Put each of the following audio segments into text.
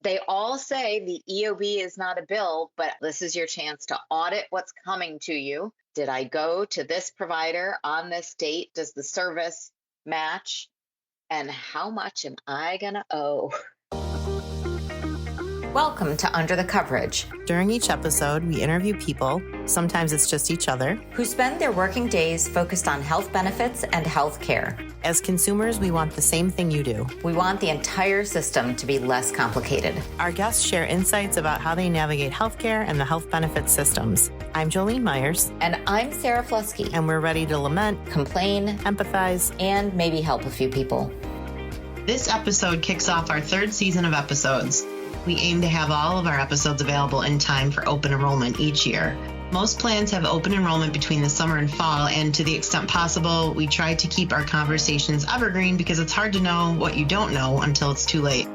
They all say the EOB is not a bill, but this is your chance to audit what's coming to you. Did I go to this provider on this date? Does the service match? And how much am I going to owe? Welcome to Under the Coverage. During each episode, we interview people, sometimes it's just each other, who spend their working days focused on health benefits and health care. As consumers, we want the same thing you do. We want the entire system to be less complicated. Our guests share insights about how they navigate healthcare and the health benefits systems. I'm Jolene Myers. And I'm Sarah Flusky. And we're ready to lament, complain, empathize, and maybe help a few people. This episode kicks off our third season of episodes. We aim to have all of our episodes available in time for open enrollment each year. Most plans have open enrollment between the summer and fall, and to the extent possible, we try to keep our conversations evergreen because it's hard to know what you don't know until it's too late.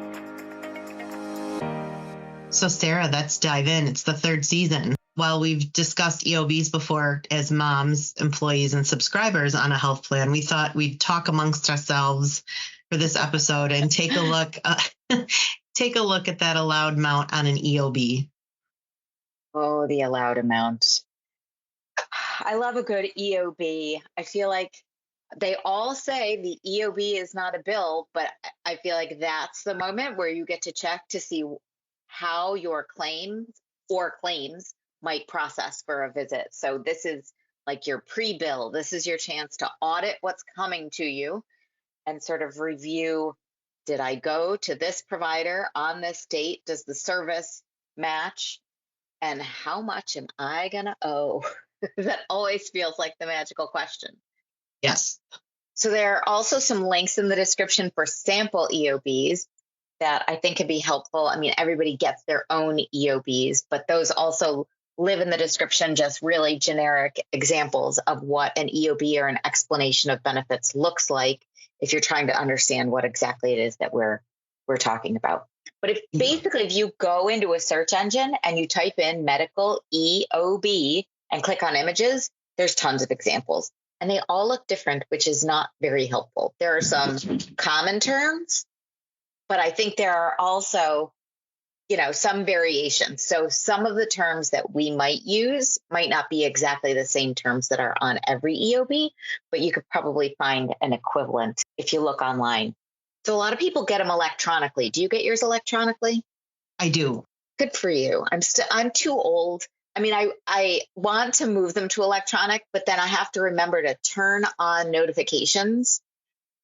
So Sarah, let's dive in. It's the third season. While we've discussed EOBs before as moms, employees, and subscribers on a health plan, we thought we'd talk amongst ourselves for this episode and take a look at that allowed amount on an EOB. Oh, the allowed amount. I love a good EOB. I feel like they all say the EOB is not a bill, but I feel like that's the moment where you get to check to see how your claims might process for a visit. So this is like your pre-bill. This is your chance to audit what's coming to you and sort of review, did I go to this provider on this date? Does the service match? And how much am I going to owe? That always feels like the magical question. Yes. So there are also some links in the description for sample EOBs that I think can be helpful. I mean, everybody gets their own EOBs, but those also live in the description, just really generic examples of what an EOB or an explanation of benefits looks like if you're trying to understand what exactly it is that we're talking about. But if you go into a search engine and you type in medical EOB and click on images, there's tons of examples and they all look different, which is not very helpful. There are some common terms, but I think there are also, some variations. So some of the terms that we might use might not be exactly the same terms that are on every EOB, but you could probably find an equivalent if you look online. So a lot of people get them electronically. Do you get yours electronically? I do. Good for you. I'm too old. I mean, I want to move them to electronic, but then I have to remember to turn on notifications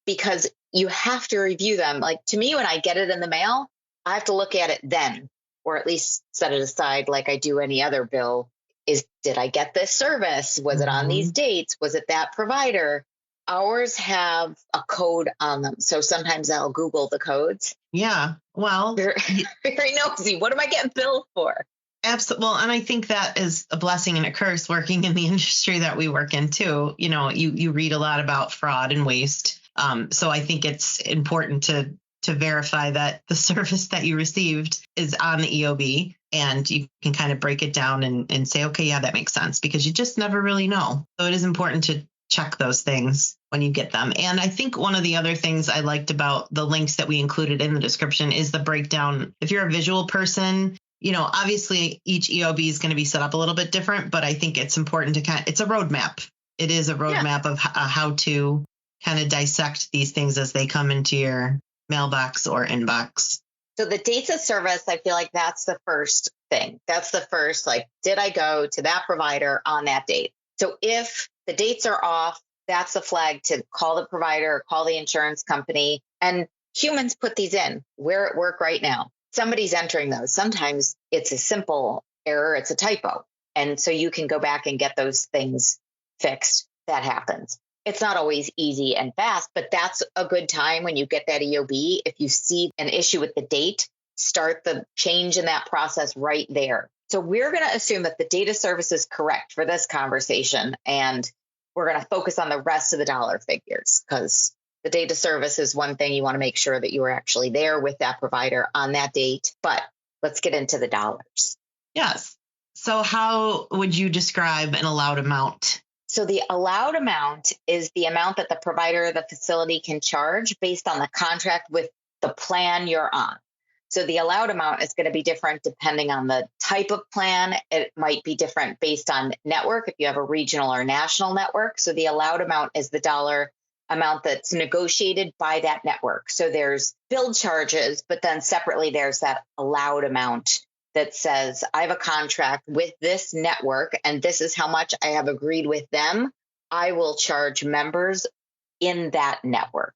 because you have to review them. Like to me, when I get it in the mail, I have to look at it then, or at least set it aside like I do any other bill. Did I get this service? Was it on these dates? Was it that provider? Ours have a code on them. So sometimes I'll Google the codes. Yeah. Well, very nosy. What am I getting billed for? Absolutely. Well, and I think that is a blessing and a curse working in the industry that we work in too. You read a lot about fraud and waste. So I think it's important to verify that the service that you received is on the EOB, and you can kind of break it down and say, okay, yeah, that makes sense, because you just never really know. So it is important to check those things when you get them. And I think one of the other things I liked about the links that we included in the description is the breakdown. If you're a visual person, obviously each EOB is going to be set up a little bit different, but I think it's important to it's a roadmap. It is a roadmap of how to kind of dissect these things as they come into your mailbox or inbox. So the dates of service, I feel like that's the first thing. That's the first, did I go to that provider on that date? So if the dates are off, that's a flag to call the provider, call the insurance company. And humans put these in. We're at work right now. Somebody's entering those. Sometimes it's a simple error. It's a typo. And so you can go back and get those things fixed. That happens. It's not always easy and fast, but that's a good time when you get that EOB. If you see an issue with the date, start the change in that process right there. So we're going to assume that the data service is correct for this conversation, and we're going to focus on the rest of the dollar figures because the data service is one thing. You want to make sure that you are actually there with that provider on that date, but let's get into the dollars. Yes. So how would you describe an allowed amount? So the allowed amount is the amount that the provider or the facility can charge based on the contract with the plan you're on. So the allowed amount is going to be different depending on the type of plan. It might be different based on network, if you have a regional or national network. So the allowed amount is the dollar amount that's negotiated by that network. So there's billed charges, but then separately there's that allowed amount that says, I have a contract with this network and this is how much I have agreed with them. I will charge members in that network.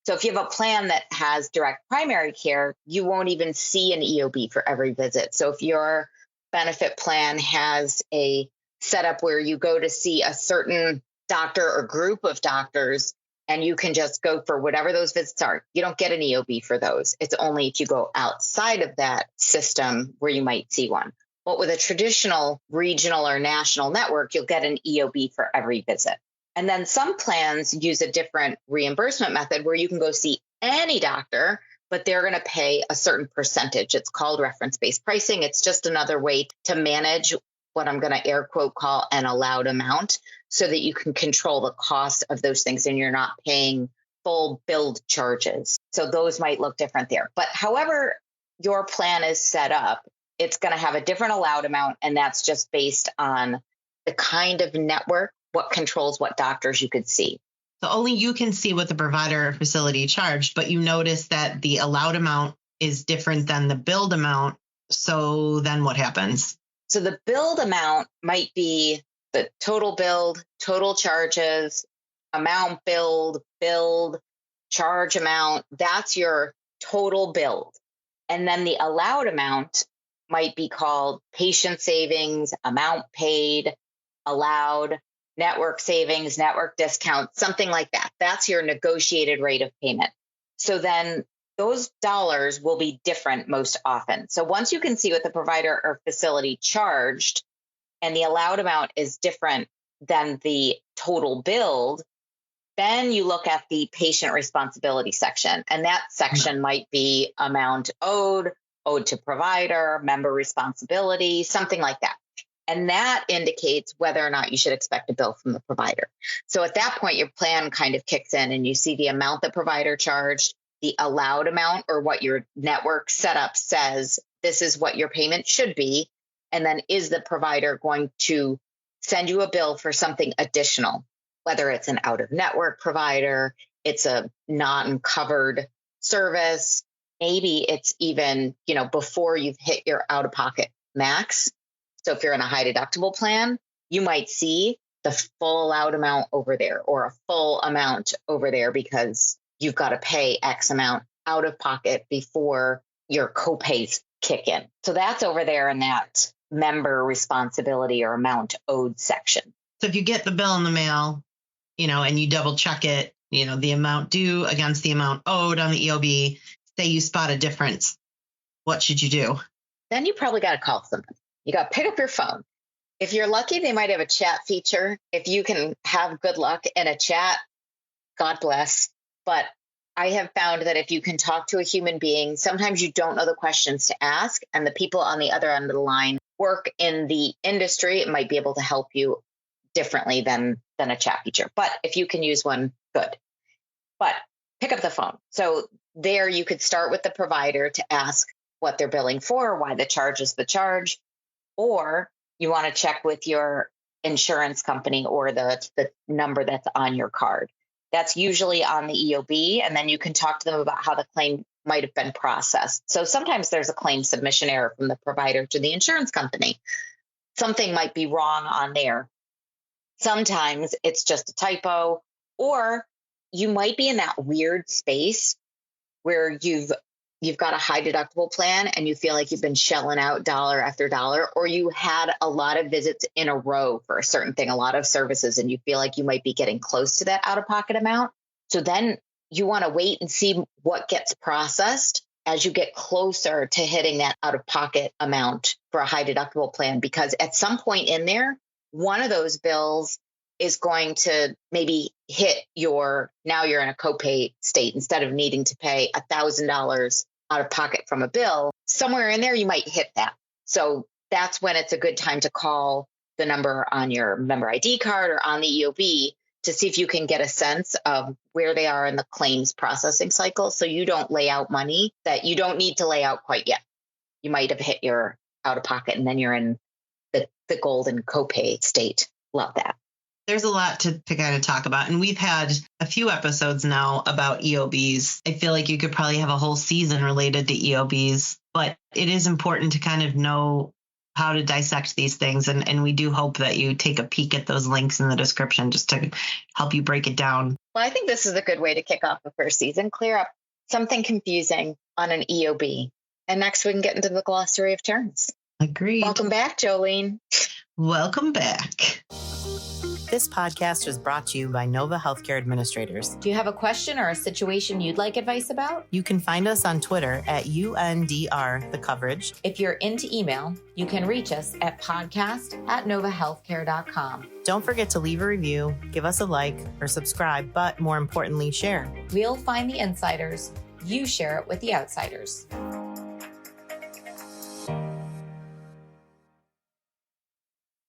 So if you have a plan that has direct primary care, you won't even see an EOB for every visit. So if your benefit plan has a setup where you go to see a certain doctor or group of doctors and you can just go for whatever those visits are, you don't get an EOB for those. It's only if you go outside of that system where you might see one. But with a traditional regional or national network, you'll get an EOB for every visit. And then some plans use a different reimbursement method where you can go see any doctor, but they're going to pay a certain percentage. It's called reference-based pricing. It's just another way to manage what I'm going to air quote call an allowed amount so that you can control the cost of those things and you're not paying full billed charges. So those might look different there. But however your plan is set up, it's going to have a different allowed amount, and that's just based on the kind of network, what controls what doctors you could see. So only you can see what the provider or facility charged, but you notice that the allowed amount is different than the billed amount. So then what happens? So the billed amount might be the total billed, total charges, amount billed, charge amount. That's your total billed. And then the allowed amount might be called patient savings, amount paid, allowed, network savings, network discount, something like that. That's your negotiated rate of payment. So then those dollars will be different most often. So once you can see what the provider or facility charged and the allowed amount is different than the total billed, then you look at the patient responsibility section. And that section might be amount owed to provider, member responsibility, something like that. And that indicates whether or not you should expect a bill from the provider. So at that point, your plan kind of kicks in and you see the amount the provider charged, the allowed amount, or what your network setup says, this is what your payment should be. And then is the provider going to send you a bill for something additional, whether it's an out-of-network provider, it's a non-covered service, maybe it's even, before you've hit your out-of-pocket max. So if you're in a high deductible plan, you might see the full allowed amount over there or a full amount over there because you've got to pay X amount out of pocket before your copays kick in. So that's over there in that member responsibility or amount owed section. So if you get the bill in the mail, and you double check it, the amount due against the amount owed on the EOB, say you spot a difference, what should you do? Then you probably got to call someone. You got to pick up your phone. If you're lucky, they might have a chat feature. If you can have good luck in a chat, God bless. But I have found that if you can talk to a human being, sometimes you don't know the questions to ask, and the people on the other end of the line work in the industry. It might be able to help you differently than a chat feature. But if you can use one, good. But pick up the phone. So there you could start with the provider to ask what they're billing for, why the charge is the charge. Or you want to check with your insurance company or the number that's on your card. That's usually on the EOB, and then you can talk to them about how the claim might have been processed. So sometimes there's a claim submission error from the provider to the insurance company. Something might be wrong on there. Sometimes it's just a typo, or you might be in that weird space where you've got a high deductible plan and you feel like you've been shelling out dollar after dollar, or you had a lot of visits in a row for a certain thing, a lot of services, and you feel like you might be getting close to that out-of-pocket amount. So then you want to wait and see what gets processed as you get closer to hitting that out-of-pocket amount for a high deductible plan, because at some point in there, one of those bills is going to maybe hit now you're in a copay state. Instead of needing to pay $1,000 out of pocket from a bill, somewhere in there, you might hit that. So that's when it's a good time to call the number on your member ID card or on the EOB to see if you can get a sense of where they are in the claims processing cycle. So you don't lay out money that you don't need to lay out quite yet. You might have hit your out of pocket and then you're in the golden copay state. Love that. There's a lot to kind of talk about. And we've had a few episodes now about EOBs. I feel like you could probably have a whole season related to EOBs, but it is important to kind of know how to dissect these things. And we do hope that you take a peek at those links in the description just to help you break it down. Well, I think this is a good way to kick off the first season. Clear up something confusing on an EOB. And next we can get into the glossary of terms. Agreed. Welcome back, Jolene. Welcome back. This podcast is brought to you by Nova Healthcare Administrators. Do you have a question or a situation you'd like advice about? You can find us on Twitter at UNDR The Coverage. If you're into email, you can reach us at podcast@novahealthcare.com. Don't forget to leave a review, give us a like, or subscribe, but more importantly, share. We'll find the insiders. You share it with the outsiders.